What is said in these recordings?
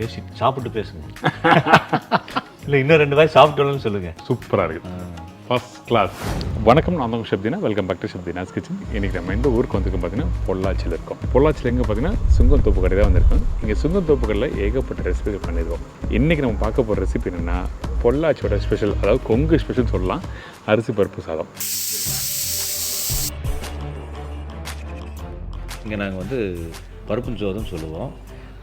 பேசிட்டு சாப்பிட்டு பேசுங்க. இல்லை இன்னும் 2 வாய் சாப்பிட்டோம்னு சொல்லுங்கள். சூப்பராக இருக்குது, ஃபர்ஸ்ட் கிளாஸ். வணக்கம், நான் தான் Shabdina. Welcome back to Shabdina's kitchen. இன்றைக்கி நம்ம இந்த ஊருக்கு வந்துருக்கோம் பார்த்தீங்கன்னா பொள்ளாச்சியில் இருக்கோம். பொள்ளாச்சியில் எங்கே பார்த்தீங்கன்னா சுங்கத்தோப்பு கடை தான் வந்திருக்கோம். இங்கே சுங்கத்தோப்பு கடையில் ஏகப்பட்ட ரெசிபிகள் பண்ணியிருக்கோம். இன்றைக்கி நம்ம பார்க்க போகிற ரெசிபி என்னென்னா பொள்ளாச்சியோட ஸ்பெஷல், அதாவது கொங்கு ஸ்பெஷல் சொல்லலாம், அரிசி பருப்பு சாதம். இங்கே நாங்கள் வந்து பருப்பு சோறுன்னு சொல்லுவோம்.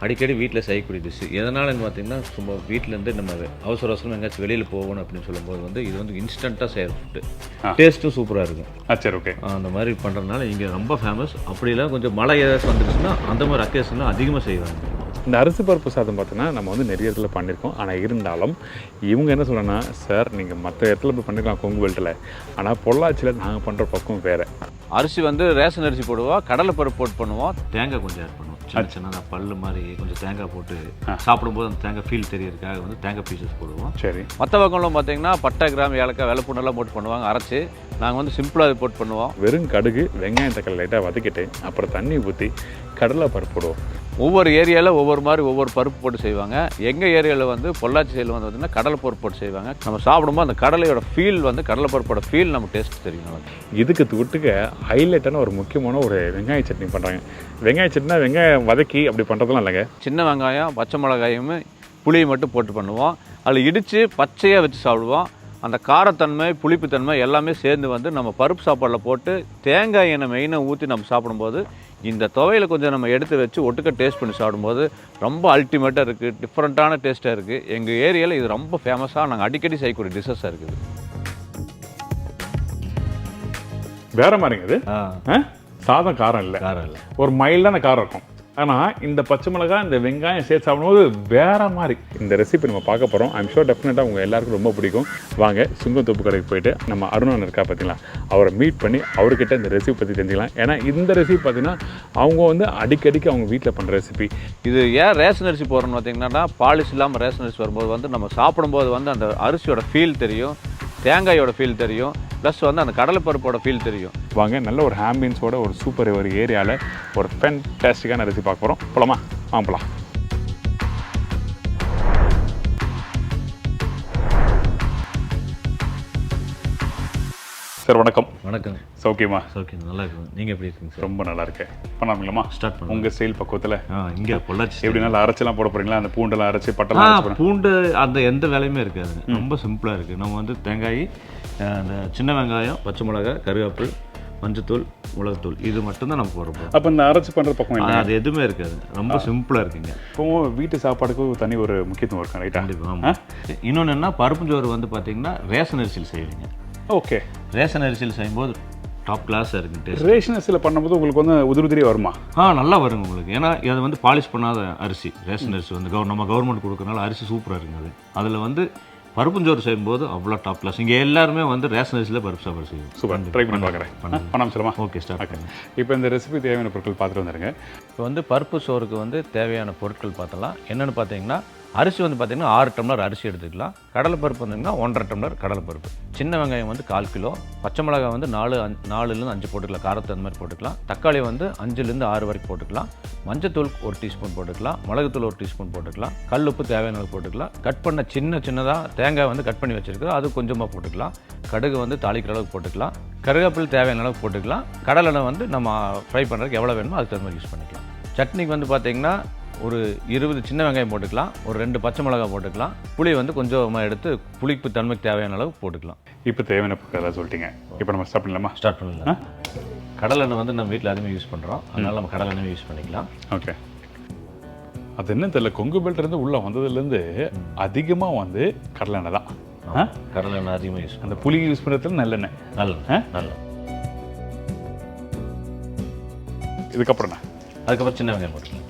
அடிக்கடி வீட்டில் செய்யக்கூடிய டிஷ்ஷு. எதனாலன்னு பார்த்தீங்கன்னா சும்மா வீட்டிலேருந்து நம்ம அவசர அவசரம் எங்கேயாச்சும் வெளியில் போகணும் அப்படின்னு சொல்லும்போது வந்து இது வந்து இன்ஸ்டண்ட்டாக செய்கிற ஃபுட்டு. டேஸ்ட்டும் சூப்பராக இருக்கும். சரி, ஓகே. அந்த மாதிரி பண்ணுறதுனால இங்கே ரொம்ப ஃபேமஸ். அப்படிலாம் கொஞ்சம் மழை ஏதாச்சும் வந்துருச்சுன்னா அந்த மாதிரி அக்கேஷன்லாம் அதிகமாக செய்வாங்க. இந்த அரிசி பருப்பு சாதம் பார்த்தீங்கன்னா நம்ம வந்து நிறைய இடத்துல பண்ணியிருக்கோம். ஆனால் இருந்தாலும் இவங்க என்ன சொல்கிறேன்னா, சார் நீங்கள் மற்ற இடத்துல போய் பண்ணிக்கலாம் கொங்கு பெல்ட்டில், ஆனால் பொள்ளாச்சியில் நாங்கள் பண்ணுற பக்கம் வேறு. அரிசி வந்து ரேஷன் அரிசி போடுவோம், கடலை பருப்பு போட்டு பண்ணுவோம், தேங்காய் கொஞ்சம் ஆட் பண்ணுவோம். சின்ன பல்லு மாதிரி கொஞ்சம் தேங்காய் போட்டு சாப்பிடும்போது அந்த தேங்காய் ஃபீல் தெரியறதுக்காக வந்து தேங்காய் பீசஸ் போடுவோம். சரி. மற்ற பக்கம்லாம் பார்த்தீங்கன்னா பட்டை, கிராம், ஏலக்காய், வெள்ளைப்பூண்டெல்லாம் போட்டு பண்ணுவாங்க அரைச்சி. நாங்கள் வந்து சிம்பிளாக இது போட்டு பண்ணுவோம். வெறும் கடுகு, வெங்காயம், தக்காளி லைட்டாக வதக்கிட்டு அப்புறம் தண்ணி ஊற்றி கடலை பருப்பு போடுவோம். ஒவ்வொரு ஏரியாவில் ஒவ்வொரு மாதிரி ஒவ்வொரு பருப்பு போட்டு செய்வாங்க. எங்கள் ஏரியாவில் வந்து பொள்ளாச்சி சைடில் வந்து பார்த்திங்கன்னா கடலை பருப்பு போட்டு செய்வாங்க. நம்ம சாப்பிடும்போது அந்த கடலையோட ஃபீல் வந்து கடலை பருப்போட ஃபீல் நம்ம டேஸ்ட் தெரியும் நமக்கு. இதுக்கு தொட்டுக்க ஹைலைட்டான ஒரு முக்கியமான ஒரு வெங்காய சட்னி பண்ணுறாங்க. வெங்காய சட்னினா வெங்காயம் வதக்கி அப்படி பண்ணுறதுலாம் இல்லைங்க. சின்ன வெங்காயம், பச்சை மிளகாயும் புளியை மட்டும் போட்டு பண்ணுவோம். அதில் இடித்து பச்சையாக வச்சு சாப்பிடுவோம். அந்த காரத்தன்மை, புளிப்புத்தன்மை எல்லாமே சேர்ந்து வந்து நம்ம பருப்பு சாப்பாடில் போட்டு தேங்காய் எண்ணெய் மெயினாக ஊற்றி நம்ம சாப்பிடும்போது இந்த துவையில் கொஞ்சம் நம்ம எடுத்து வச்சு ஒட்டுக்க டேஸ்ட் பண்ணி சாப்பிடும்போது ரொம்ப அல்டிமேட்டாக இருக்குது, டிஃப்ரெண்ட்டான டேஸ்ட்டாக இருக்குது. எங்கள் ஏரியாவில் இது ரொம்ப ஃபேமஸாக நாங்கள் அடிக்கடி செய்யக்கூடிய டிஷ்ஷஸாக இருக்குது. வேறு மாதிரிங்க இது. சாதம் காரம் இல்லை, ஒரு மைல்டான காரம் இருக்கும். ஆனால் இந்த பச்சை மிளகாய், இந்த வெங்காயம் சேர்த்து சாப்பிடும்போது வேறு மாதிரி. இந்த ரெசிபி நம்ம பார்க்க போகிறோம். ஐம் ஷோர் டெஃபினட்டாக உங்கள் எல்லாருக்கும் ரொம்ப பிடிக்கும். வாங்க சுங்கத்தோப்பு கடைக்கு போயிட்டு நம்ம அருணன் இருக்கா பார்த்தீங்களா, அவரை மீட் பண்ணி அவர்கிட்ட இந்த ரெசிபி பற்றி தெரிஞ்சுக்கலாம். ஏன்னா இந்த ரெசிபி பார்த்தீங்கன்னா அவங்க வந்து அடிக்கடிக்கு அவங்க வீட்டில் பண்ணுற ரெசிபி. இது ஏன் ரேஷன் அரிசி போடுறோன்னு பார்த்தீங்கன்னா பாலிஷ் இல்லாமல் ரேஷன் அரிசி வரும்போது வந்து நம்ம சாப்பிடும்போது வந்து அந்த அரிசியோட ஃபீல் தெரியும், தேங்காயோட ஃபீல் தெரியும், ப்ளஸ் வந்து அந்த கடலைப்பருப்போட ஃபீல் தெரியும். வாங்க, நல்ல ஒரு ஆம்பியன்ஸோட ஒரு சூப்பர் ஒரு ஏரியாவில் ஒரு ஃபேன்டாஸ்டிக்கான ரெசிபி பார்க்க போகிறோம். போலாமா? வாங்கலாம். சார் வணக்கம். வணக்கம். சௌக்கியமா? சௌக்கியம், நல்லா இருக்குங்க. நீங்கள் எப்படி இருக்கீங்க சார்? ரொம்ப நல்லா இருக்கேன். பண்ணலாமா? ஸ்டார்ட் பண்ணுங்க. உங்கள் ஸ்டைல் பக்குவத்தில். இங்கே பொள்ளாச்சி எப்படி நல்லா அரைச்செல்லாம் போட போகிறீங்களா? அந்த பூண்டெல்லாம் அரைச்சி பட்டெல்லாம்? பூண்டு அந்த எந்த வேலையுமே இருக்காதுங்க, ரொம்ப சிம்பிளாக இருக்குது. நம்ம வந்து தேங்காய், அந்த சின்ன வெங்காயம், பச்சை மிளகாய், கருவேப்பிலை, மஞ்சத்தூள், மிளகுத்தூள், இது மட்டும்தான் நம்ம போடுறோம். அப்போ இந்த அரைச்சி பண்ணுற பக்கம் இல்லை, அது எதுவுமே இருக்காது, ரொம்ப சிம்பிளாக இருக்குங்க. இப்போ வீட்டு சாப்பாடுக்கு தனி ஒரு முக்கியத்துவம் இருக்கும், ரைட்டா? கண்டிப்பாக. ஆமாம். இன்னொன்று என்ன, பருப்பு சோறு வந்து பார்த்தீங்கன்னா ரேஷன் அரிசியில் செய்வீங்க. ஓகே. ரேஷன் அரிசியில் செய்யும்போது டாப் கிளாஸாக இருக்குது டேஸ்ட். ரேஷன் அரிசியில் பண்ணும்போது உங்களுக்கு வந்து உதிரி வருமா? நல்லா வருங்க உங்களுக்கு. ஏன்னா அது வந்து பாலிஷ் பண்ணாத அரிசி. ரேஷன் அரிசி வந்து நம்ம கவர்மெண்ட் கொடுக்குறனால அரிசி சூப்பராக இருக்குது. அதில் வந்து பருப்புஞ்சோறு செய்யும்போது அவ்வளோ டாப் கிளாஸ். இங்கே எல்லாருமே வந்து ரேஷன் அரிசியில் பருப்பு சாப்பாடு செய்யும். சூப்பர், ட்ரை பண்ணி பார்க்குறேன். பண்ணாமல் சொல்லமா? ஓகே, ஸ்டார்ட் பண்ணுங்க. இப்போ இந்த ரெசிபி தேவையான பொருட்கள் பார்த்துட்டு வந்துடுங்க. இப்போ வந்து பருப்பு சோறுக்கு வந்து தேவையான பொருட்கள் பார்த்தலாம். என்னென்னு பார்த்தீங்கன்னா அரிசி வந்து பார்த்திங்கன்னா 6 டம்ளர் அரிசி எடுத்துக்கலாம். கடலைப்பருப்பு வந்திங்கன்னா 1.5 டம்ளர் கடலைப்பருப்பு. சின்ன வெங்காயம் வந்து 1/4 கிலோ. பச்சை மிளகாய் வந்து 4லேருந்து 5 போட்டுக்கலாம், காரத்தை அந்த மாதிரி போட்டுக்கலாம். தக்காளி வந்து 5லேருந்து 6 வரைக்கும் போட்டுக்கலாம். மஞ்சத்தூள் 1 டீஸ்பூன் போட்டுக்கலாம். மிளகுத்தூள் 1 டீஸ்பூன் போட்டுக்கலாம். கல் உப்பு தேவையான அளவு போட்டுக்கலாம். கட் பண்ண சின்னதாக தேங்காய் வந்து கட் பண்ணி வச்சுருக்கோம், அது கொஞ்சமாக போட்டுக்கலாம். கடுகு வந்து தாளிக்கிற அளவுக்கு போட்டுக்கலாம். கருவேப்பிலை தேவையான அளவுக்கு போட்டுக்கலாம். கடலெண்ணெய் வந்து நம்ம ஃப்ரை பண்ணுறதுக்கு எவ்வளோ வேணுமோ அதுக்கு தகுந்த மாதிரி யூஸ் பண்ணிக்கலாம். சட்னிக்கு வந்து பார்த்திங்கன்னா ஒரு 20 சின்ன வெங்காயம் போட்டுக்கலாம், ஒரு 2 பச்சை மிளகாய் போட்டுக்கலாம். புளி வந்து கொஞ்சமாக எடுத்து புளிப்பு தன்மைக்கு தேவையான அளவு போட்டுக்கலாம். இப்போ தேவையான பொருட்கள் சொல்லிட்டீங்க. இப்போ நம்ம ஸ்டார்ட் பண்ணலாமா? ஸ்டார்ட் பண்ணலாம். கடலெண்ணெய் வந்து நம்ம வீட்டில் அதிகமாக யூஸ் பண்ணுறோம், அதனால் நம்ம கடலெண்ணெய் யூஸ் பண்ணிக்கலாம். ஓகே. அது என்ன தெரியல, கொங்கு பெல்ட்லேருந்து உள்ளே வந்ததுலேருந்து அதிகமாக வந்து கடலெண்ணெய் தான். கடலெண்ணெய் அதிகமாக யூஸ் அந்த புளி யூஸ் பண்ணுறதுல நல்லெண்ணெய். நல்ல. இதுக்கப்புறம் அதுக்கப்புறம் சின்ன வெங்காயம் போட்டுக்கலாம்.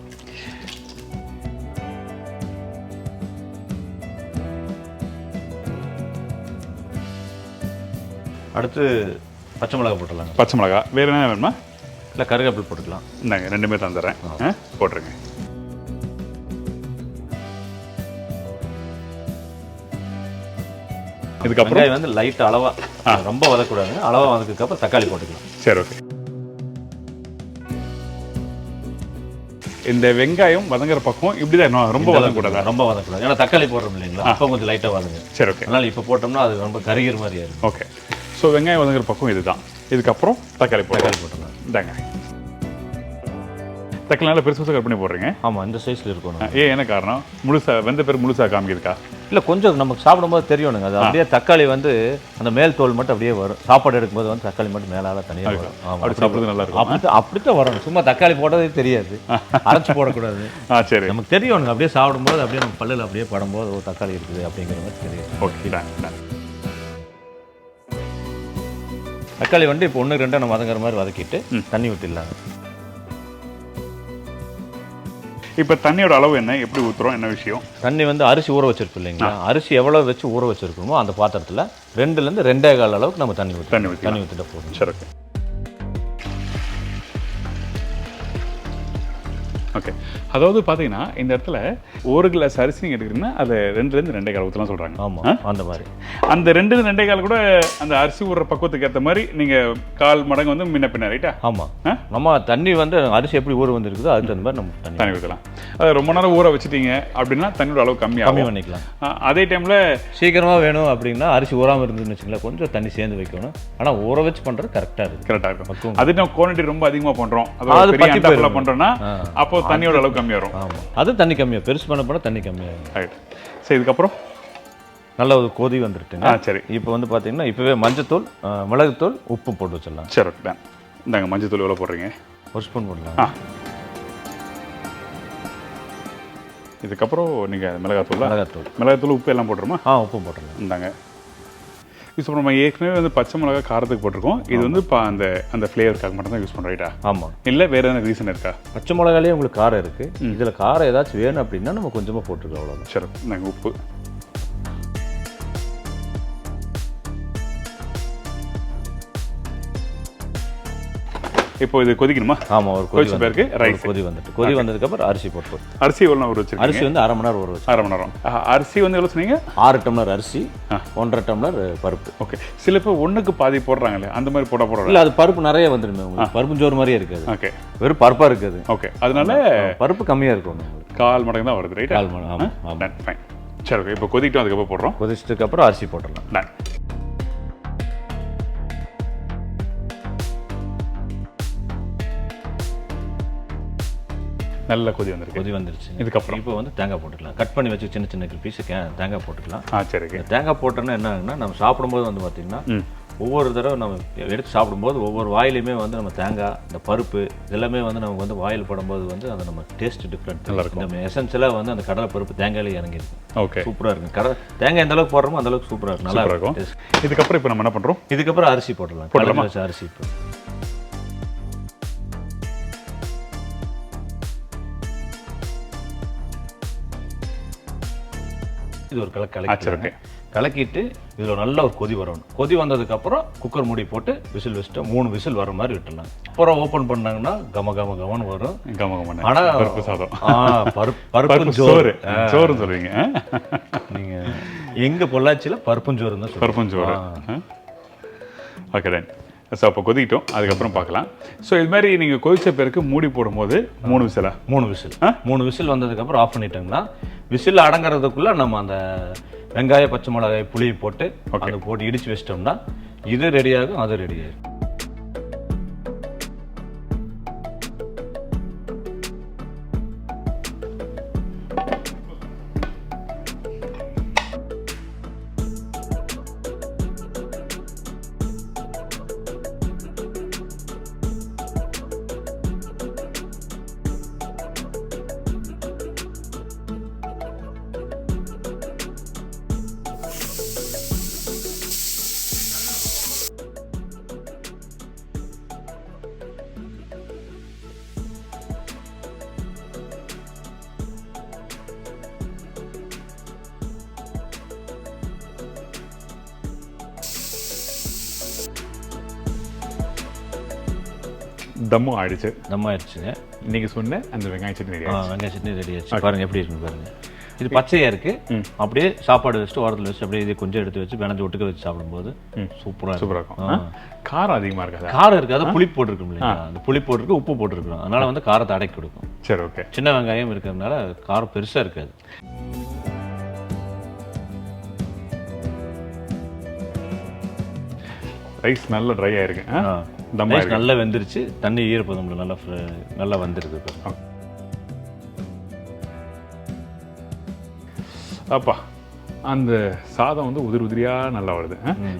அடுத்து பச்சை மிளகாய் போட்டுடலாங்க. பச்சை மிளகாய் வேறு என்ன வேணுமா? இல்லை, கருவேப்பிலை போட்டுக்கலாம். இந்தாங்க, 2மே தந்துடுறேன், போட்டுருங்க. இதுக்கப்புறம் வந்து லைட் அளவாக, ரொம்ப வதக்கூடாதுங்க, அளவாக வதக்குறதுக்கப்புறம் தக்காளி போட்டுக்கலாம். சரி, ஓகே. இந்த வெங்காயம் வதங்குற பக்கம் இப்படிதான் இன்னும் ரொம்ப வதங்கக்கூடாதா? ரொம்ப வதக்கூடாது, ஏன்னா தக்காளி போடுறோம் இல்லைங்களா, அப்போ கொஞ்சம் லைட்டாக வதங்க. சரி, ஓகே. அதனால் இப்போ போட்டோம்னா அது ரொம்ப கரிகிற மாதிரி ஆயிடும். ஓகே. ஸோ வெங்காயம் வதங்குற பக்கம் இதுதான். இதுக்கப்புறம் தக்காளி போட்டுடலாம். இந்தாங்க, தக்காளி நல்லா பெருசு கட் பண்ணி போடுறீங்க. ஆமாம், இந்த சைஸில் இருக்கணும். என்ன காரணம்? முழுசாக வெந்த பேர் முழுசாக காமிக்கிறதுக்கா? இல்லை, கொஞ்சம் நமக்கு சாப்பிடும்போது தெரியணுங்க. அது அப்படியே தக்காளி வந்து அந்த மேல் தோல் மட்டும் அப்படியே வரும். சாப்பாடு எடுக்கும்போது வந்து தக்காளி மட்டும் மேலால தனியாக வரும். அப்படி சாப்பிடுறது நல்லா இருக்கும். அப்படித்தான் வரணும். சும்மா தக்காளி போட்டதே தெரியாது, அரைச்சி போடக்கூடாது. சரி, நமக்கு தெரியணுங்க. அப்படியே சாப்பிடும்போது அப்படியே நம்ம பல்லில் அப்படியே படும்போது ஒரு தக்காளி இருக்குது அப்படிங்கிற மாதிரி தெரியும். ஓகே. தக்காளி வந்து இப்போ 1-2 நம்ம வதங்குற மாதிரி வதக்கிட்டு தண்ணி விட்டுடலாங்க. இப்போ தண்ணியோட அளவு என்ன, எப்படி ஊற்றுறோம், என்ன விஷயம்? தண்ணி வந்து அரிசி ஊற வச்சிருப்போம் இல்லைங்களா, அரிசி எவ்வளோ வச்சு ஊற வச்சிருக்கணுமோ அந்த பாத்திரத்தில் 2லேருந்து 2.25 அளவுக்கு நம்ம தண்ணி ஊற்றிட்டு போகணும். சரி, ஓகே. அதாவது பார்த்தீங்கன்னா இந்த இடத்துல 1 கிளாஸ் அரிசி நீங்கள் எடுக்கிறீங்கன்னா அதை 2லேருந்து 2.25 ஊற்றலாம் சொல்கிறாங்க. ஆமாம், அந்த மாதிரி. அந்த 2லேருந்து 2.25 கூட அந்த அரிசி ஊற பக்குவத்துக்கு ஏற்ற மாதிரி நீங்கள் 1/4 மடங்கு வந்து முன்ன பின்ன, ரைட்டா? ஆமாம். நம்ம தண்ணி வந்து அரிசி எப்படி ஊற வந்துருக்குதோ அதுக்கு தகுந்த மாதிரி நம்ம தண்ணி ஊற்றலாம். அது ரொம்ப நேரம் ஊற வச்சுட்டீங்க அப்படின்னா தண்ணியோட அளவு கம்மி பண்ணிக்கலாம். அதே டைமில் சீக்கிரமாக வேணும் அப்படின்னா அரிசி ஊறாமல் இருந்துன்னு வச்சுக்கலாம், கொஞ்சம் தண்ணி சேர்ந்து வைக்கணும். ஆனால் ஊற வச்சு பண்ணுறது கரெக்டாக இருக்கும். அது நம்ம குவான்டிட்டி ரொம்ப அதிகமாக பண்ணுறோம், அது பெரிய பண்ணுறோன்னா அப்போ தண்ணியோட அளவு கம்மியாக வரும். ஆமாம், அது தண்ணி கம்மியாக, பெருசு பண்ண தண்ணி கம்மியாகும். ரைட். சரி, இதுக்கப்புறம் நல்ல ஒரு கொதி வந்துருட்டுங்க. சரி, இப்போ வந்து பார்த்தீங்கன்னா இப்போவே மஞ்சத்தூள், மிளகுத்தூள், உப்பு போட்டு வச்சிடலாம். சரி, ஓகே. இந்தாங்க, மஞ்சத்தூள் எவ்வளோ போடுறீங்க? 1 ஸ்பூன் போடலாம். இதுக்கப்புறம் நீங்கள் மிளகாத்தூள் உப்பு எல்லாம் போட்டுருமா? உப்பு போட்டுடலாம். இந்தாங்க. யூஸ் நம்ம ஏற்கனவே வந்து பச்சை மிளகா காரத்துக்கு போட்டிருக்கோம். இது வந்து அந்த ஃப்ளேவருக்காக மட்டும் தான் யூஸ் பண்ணுறோம், ரைட்டா? ஆமாம். இல்லை வேறு எதனா ரீசன் இருக்கா? பச்சை மிளகாலே உங்களுக்கு காரம் இருக்குது, இதில் காரம் ஏதாச்சும் வேணும் அப்படின்னா நம்ம கொஞ்சமாக போட்டுருக்கோம், அவ்வளோதான். சரி, நாங்கள் உப்பு. இப்போ இது கொதிக்கணுமா? ஆமாம், ஒரு கொதி பேருக்கு ரைஸ் கொதி வந்ததுக்கப்புறம் அரிசி போட்டு. அரிசி எவ்வளோ ஊற வச்சு? அரிசி வந்து 1/2 மணி நேரம் ஊற வச்சு. 1/2 மணி நேரம். அரிசி வந்து எவ்வளோ சொன்னீங்க? 6 டம்ளர் அரிசி, 1.5 டம்ளர் பருப்பு. ஓகே. சில பேர் 1க்கு பாதி போடுறாங்களே, அந்த மாதிரி போடுறாங்க? இல்லை, அது பருப்பு நிறைய வந்துடுமே உங்களுக்கு, பருப்பு ஜோறு மாதிரியே இருக்காது. ஓகே, வெறும் பருப்பாக இருக்குது. ஓகே, அதனால பருப்பு கம்மியாக இருக்கும் உங்களுக்கு. 1/4 மடங்கு தான் வருது, ரைட்? 1/4 மடங்கு. ஆமாம், ஃபைன். சரி, ஓகே. இப்போ கொதிக்கிட்டோம், அதுக்கப்புறம் போடுறோம். கொதிச்சதுக்கப்புறம் அரிசி போட்டுடலாம். டன். நல்ல கொதி வந்துருச்சு. இதுக்கப்புறம் இப்போ வந்து தேங்காய் போட்டுக்கலாம். கட் பண்ணி வச்சு சின்ன சின்ன பீஸு தேங்காய் போட்டுக்கலாம். சரி. தேங்காய் போட்டோன்னா என்ன ஆகுன்னா, நம்ம சாப்பிடும்போது வந்து பார்த்திங்கன்னா ஒவ்வொரு தடவை நம்ம எடுத்து சாப்பிடும்போது ஒவ்வொரு வாயிலையுமே வந்து நம்ம தேங்காய், இந்த பருப்பு இதெல்லாமே வந்து நமக்கு வந்து வாயில் படும்போது வந்து அது நம்ம டேஸ்ட் டிஃப்ரெண்ட் நல்லா இருக்கும். நம்ம எசென்ஷியலாக வந்து அந்த கடலை பருப்பு தேங்காயிலே இறங்கிருக்கும். ஓகே, சூப்பராக இருக்கும். தேங்காய் எந்த அளவுக்கு போடுறோமோ அந்த அளவுக்கு சூப்பராக இருக்கும், நல்லா இருக்கும். இதுக்கப்புறம் இப்போ நம்ம என்ன பண்ணுறோம்? இதுக்கப்புறம் அரிசி போடலாம். அரிசி இப்போ இது ஒரு கலக்கிட்டு இதில் நல்ல ஒரு கொதி வரணும். கொதி வந்ததுக்கப்புறம் குக்கர் மூடி போட்டு விசில் வச்சுட்டு 3 விசில் வர மாதிரி விட்டுடலாம். அப்புறம் ஓப்பன் பண்ணாங்கன்னா கமன்னு வரும். ஆனால் பருப்பு சாதம், பருப்பு சோறு சொல்லுவீங்க நீங்கள் எங்கள் பொள்ளாச்சியில் பருப்புஞ்சோறு தான். பருப்புஞ்சோறு. Okay done. ஸோ அப்போ கொதிக்கிட்டோம், அதுக்கப்புறம் பார்க்கலாம். ஸோ இது மாதிரி நீங்கள் கொதிச்ச பேருக்கு மூடி போடும்போது 3 விசிலா? 3 விசில் வந்ததுக்கப்புறம் ஆஃப் பண்ணிட்டோம்னா விசில் அடங்குறதுக்குள்ளே நம்ம அந்த வெங்காயம், பச்சை மிளகாய், புளியை போட்டு அதை போட்டு இடித்து வச்சிட்டோம்னா இது ரெடியாகும், அது ரெடியாகும். தம்மும் ஆயிடுச்சுங்க. நீங்கள் சொன்ன அந்த வெங்காய சட்னி ரெடி ஆயிடுச்சு. பாருங்கள் எப்படி இருக்குன்னு பாருங்கள். இது பச்சையாக இருக்குது. அப்படியே சாப்பாடு வச்சுட்டு ஓரத்தில் வச்சு அப்படியே இதை கொஞ்சம் எடுத்து வச்சு பிணைஞ்சு ஒட்டுக்க வச்சு சாப்பிடும்போது சூப்பராக இருக்கும். காரம் அதிகமாக இருக்காது? காரம் இருக்காது, புளிப்பு போட்டிருக்கும் இல்லையா, அந்த புளிப்பு போட்டிருக்கு, உப்பு போட்டிருக்கிறோம், அதனால வந்து காரத்தை அடக்கி கொடுக்கும். சரி, ஓகே. சின்ன வெங்காயம் இருக்கிறதுனால காரம் பெருசாக இருக்காது. ரைஸ் நல்லா ட்ரை ஆயிருக்கு. ரைஸ் நல்லா வெந்துருச்சு, தண்ணி ஈரப்பதம் நல்லா வந்துருக்கு. அப்பா அந்த சாதம் வந்து உதிரியா நல்லா வருது.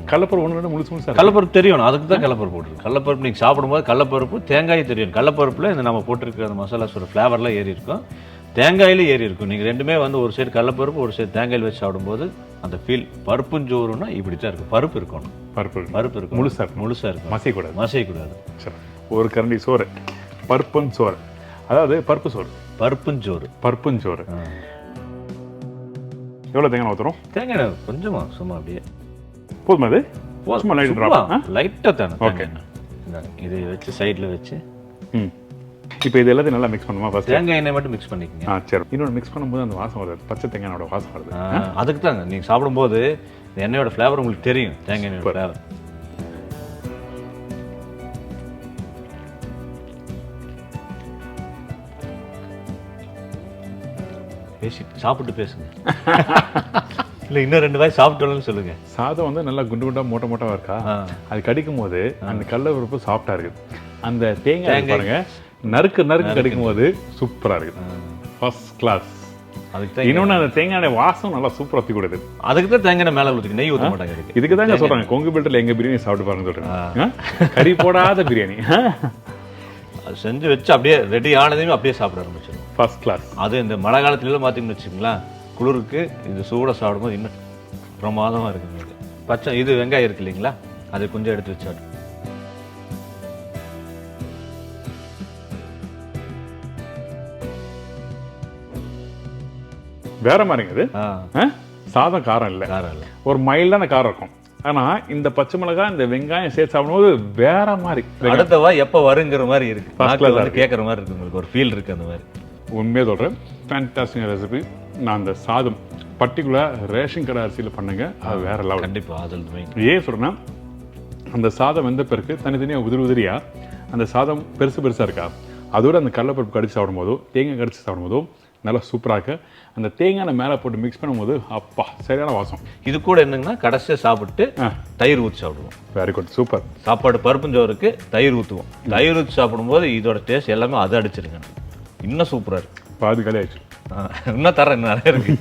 கடலைப்பருப்பு ஒன்று முழுசு கடலைப்பருப்பு தெரியணும், அதுக்கு தான் கடலைப்பருப்பு போட்டுருக்கு. கடலைப்பருப்பு நீங்கள் சாப்பிடும்போது கடலைப்பருப்பு தேங்காய் தெரியும். கடலைப்பருப்பில் இந்த நம்ம போட்டிருக்கிற அந்த மசாலாஸோட ஃப்ளேவர்லாம் ஏறி இருக்கும், தேங்காயில ஏறி இருக்கும். நீங்கள் ரெண்டுமே வந்து ஒரு சைடு கடலைப்பருப்பு ஒரு சைடு தேங்காயில் வச்சு சாப்பிடும்போது அந்த ஃபீல். பருப்புஞ்சோறுனா இப்படி தான் இருக்கும். பருப்பு இருக்கணும், பருப்பு இருக்கும், முழுசாக இருக்கும், மசையக்கூடாது. சரி, ஒரு கரண்டி சோறு, பருப்பும் சோறு, அதாவது பருப்பு சோறு, பருப்புஞ்சோறு. எவ்வளோ தேங்காய் ஊற்றுறோம்? தேங்காய் கொஞ்சமா, சும்மா அப்படியே போதுமா? அது சும்மா லைட்டாக தானே. ஓகே, இதை வச்சு சைடில் வச்சு இப்போ இது எல்லாத்தையும் நல்லா மிக்ஸ் பண்ணுமா? ஃபர்ஸ்ட் தேங்காய் எண்ணெய் மட்டும் மிக்ஸ் பண்ணிக்கங்க. சரி. இன்னொன்று மிக்ஸ் பண்ணும்போது அந்த வாசம் வருது, பச்சை தேங்காயோட வாசம் வருது. அதுக்கு தாங்க நீங்கள் சாப்பிடும்போது எண்ணெயோட ஃப்ளேவர் உங்களுக்கு தெரியும், தேங்காய் எண்ணெயோட ஃப்ளேவர். சாப்பிட்டு பேசுங்க. இல்லை, இன்னும் 2 வாய் சாப்பிட்டோம்னு சொல்லுங்க. சாதம் வந்து நல்லா குண்டு குண்டா மோட்டா இருக்கா, அது கடிக்கும் போது அந்த கடலை பருப்பு சாஃப்டா இருக்குது. அந்த தேங்காய் பாருங்க, நறுக்கு கடிக்கும் போது சூப்பரா இருக்கு, ஃபர்ஸ்ட் கிளாஸ். இன்னொன்று அந்த தேங்காய் வாசம் நல்லா சூப்பராக ஊற்றி கொடுக்குது. அதுக்கு தான் தேங்காய் மேலே ஊற்றி நெய் ஊற்ற மாட்டாங்க. இதுக்கு தாங்க சொல்றாங்க கொங்கு பெல்ட்டில் எங்க பிரியாணி சாப்பிட்டு பாருங்க சொல்றேன். கறி போடாத பிரியாணி அது செஞ்சு வச்சு அப்படியே ரெடி ஆனதையும் அப்படியே சாப்பிட ஆரம்பிச்சிடும், ஃபர்ஸ்ட் கிளாஸ். அது இந்த மழை காலத்துலலாம் பார்த்தீங்கன்னு வச்சுங்களேன், குளிருக்கு இது சூடாக சாப்பிடும்போது இன்னும் பிரமாதமாக இருக்குங்க. பச்சை இது வெங்காயம் இருக்கு இல்லைங்களா, அது கொஞ்சம் எடுத்து வச்சாடு. வேற மாதிரிங்க இது. சாதம் காரம் இல்லை, ஒரு மைல்டான காரம் இருக்கும். ஆனா இந்த பச்சை மிளகாய் இந்த வெங்காயம் சேர்த்து சாப்பிடும்போது வேற மாதிரி, அடுத்தவா எப்ப வருங்கிற மாதிரி இருக்கு, கேட்கற மாதிரி இருக்கு, உங்களுக்கு ஒரு ஃபீல் இருக்கு. அந்த மாதிரி உண்மையை சொல்றேன், ஃபேண்டாஸ்டிக் ரெசிபி. நான் அந்த சாதம் பர்டிகுலர் ரேஷன் கடை அரிசியில் பண்ணுங்க, அது வேற லெவல். கண்டிப்பா அதில் ஏன் சொல்றேன்னா, அந்த சாதம் வெந்த பிறகு தனித்தனியாக உதிரியா அந்த சாதம் பெருசா இருக்கா, அதோட அந்த கடலைப்பருப்பு கடிச்சு சாப்பிடும்போதோ தேங்காய் கடிச்சு சாப்பிடும்போதோ நல்லா சூப்பராக அந்த தேங்காய் மேலே போட்டு மிக்ஸ் பண்ணும்போது அப்பா சரியான வாசம். இது கூட என்னங்கன்னா கடைசியாக சாப்பிட்டு தயிர் ஊற்றி சாப்பிடுவோம். Very good, super. சாப்பாடு பருப்புஞ்சோறுக்கு தயிர் ஊற்றுவோம். தயிர் ஊற்றி சாப்பிடும்போது இதோட டேஸ்ட் எல்லாமே அதை அடிச்சிருங்க, இன்னும் சூப்பராக இருக்கு. பாதி கலை ஆயிடுச்சு, இன்னும் தரேன், இன்னும் நிறைய இருக்கு.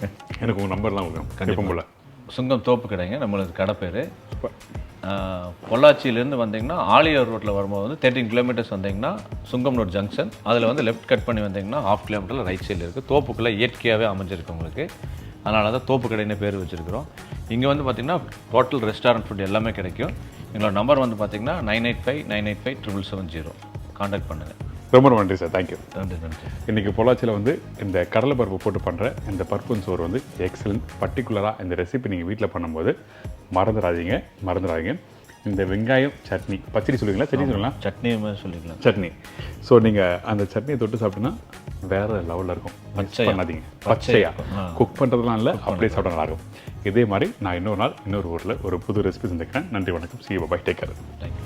எனக்கு உங்கள் நம்பர்லாம் கொடுக்கும் கண்டிப்பாக போல. சுங்கம் தோப்பு கடைங்க, நம்மளுக்கு கடை பேர். பொள்ளாச்சியிலேருந்து வந்தீங்கன்னா ஆலியார் ரோட்டில் வரும்போது வந்து 13 கிலோமீட்டர்ஸ் வந்தீங்கன்னா சுங்கம் ரோட் ஜங்ஷன், அதில் வந்து லெஃப்ட் கட் பண்ணி வந்தீங்கன்னா 1/2 கிலோமீட்டரில் ரைட் சைடில் இருக்குது. தோப்புக்குள்ளே இயற்கையாகவே அமைஞ்சிருக்கு உங்களுக்கு, அதனால தான் தோப்பு கடைன்னு பேர் வச்சுருக்கிறோம். இங்கே வந்து பார்த்திங்கன்னா ஹோட்டல் ரெஸ்டாரண்ட் ஃபுட் எல்லாமே கிடைக்கும். எங்களோட நம்பர் வந்து பார்த்திங்கன்னா 985-985-770. கான்டாக்ட் பண்ணுங்கள். ரொம்ப நன்றி சார், தேங்க்யூ. நன்றி. இன்றைக்கி பொள்ளாச்சியில் வந்து இந்த கடலை பருப்பு போட்டு பண்ணுற இந்த பருப்புன் சோறு வந்து எக்ஸலண்ட். பர்டிகுலராக இந்த ரெசிபி நீங்கள் வீட்டில் பண்ணும்போது மறந்துடாதீங்க. இந்த வெங்காயம் சட்னி, பச்சடி சொல்லுவீங்களா, சட்னி சொல்லலாம், சட்னி சொல்லிக்கலாம், சட்னி. ஸோ நீங்கள் அந்த சட்னியை தொட்டு சாப்பிட்டீங்கன்னா வேறு லெவலில் இருக்கும். பண்ணாதீங்க, பச்சையாக குக் பண்ணுறதுலாம் இல்லை, அப்படியே சாப்பிட நல்லாயிருக்கும். இதே மாதிரி நான் இன்னொரு நாள் இன்னொரு ஊரில் ஒரு புது ரெசிபி செஞ்சுக்கிறேன். நன்றி, வணக்கம். See you, bye, take care. Thank you.